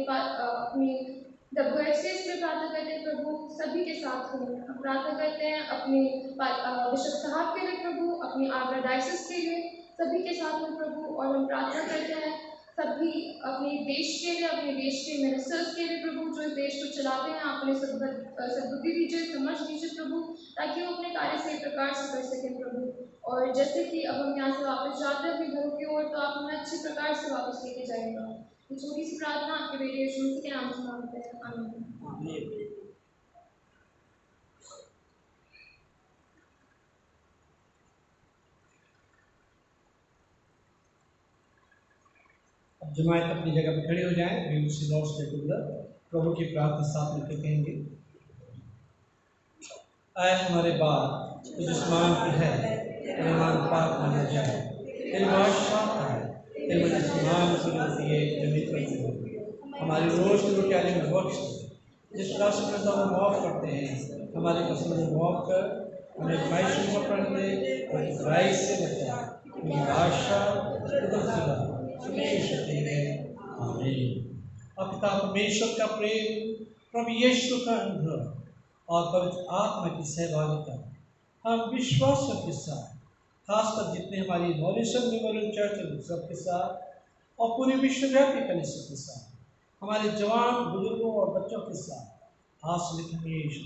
WFCS के लिए प्रार्थना करते हैं प्रभु, सभी के साथ हो। हम प्रार्थना करते हैं अपने बिशप साहब के लिए प्रभु, अपनी आगरा डायसिस के लिए, सभी के साथ हो प्रभु। और हम प्रार्थना करते हैं सभी अपने देश के लिए, अपने देश के मिनिस्टर्स के लिए प्रभु, जो इस देश को चलाते हैं। आप उन्हें सद्बुद्धि दीजिए, समझ दीजिए प्रभु, ताकि वो अपने कार्य सही प्रकार से कर सकें प्रभु। और जैसे कि अब हम यहाँ से वापस जाते हैं अपने घरों की ओर, तो आप हमें अच्छे प्रकार से वापस लेके जाएगा। तो छोटी सी प्रार्थना आपके बेटे यीशु मसीह के नाम से मांगते हैं, आमीन। अब जमायत अपनी जगह पर खड़े हो जाएं। वी उसी लॉर्ड से टुगेदर प्रभु की प्रार्थना साथ मिलकर कहेंगे। आए हमारे बाप जो जिस्मान की है, तेरा नाम पाक माना जाए, तेरी बादशाह है, तेरे मन जिस्मान से होती है जमीन पर से। हमारी रोज की रोटी आज हमें बख्श, जिस राशि में हम माफ़ करते हैं हमारे कसूर को माफ़ कर, हमें आजमाइश में पकड़ दे और बुराई से बचा, क्योंकि बादशाह और पिता परमेश्वर का प्रेम, प्रभु यीशु का अनुग्रह और पवित्र आत्मा की सहभागिता हम विश्वासों के साथ, खासकर जितने हमारी मॉरिसन मेमोरियल चर्च सबके साथ और पूरी विश्वव्यापी कलीसिया के साथ, हमारे जवान बुजुर्गों और बच्चों के साथ हासिल हमेशा।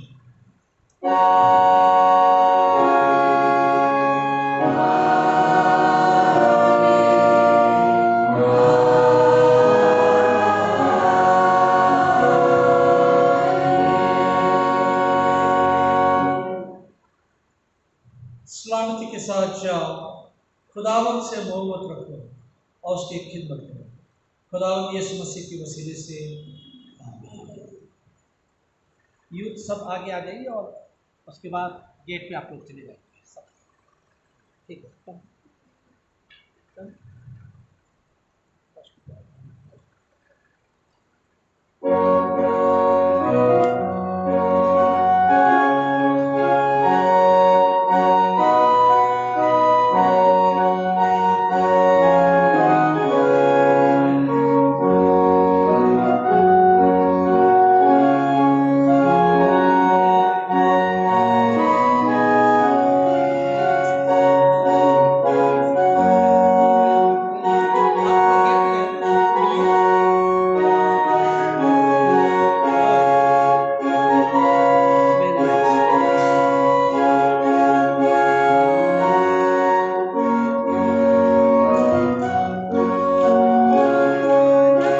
सलामती के साथ जाओ, खुदावंद से मोहब्बत रखो और उसकी खिदमत करो। खुदावंद यीशु मसीह की वसीले से आमीन। यूथ सब आगे आ जाइए और उसके बाद गेट पे आप लोग चले जाइए सब। ठीक है, कम।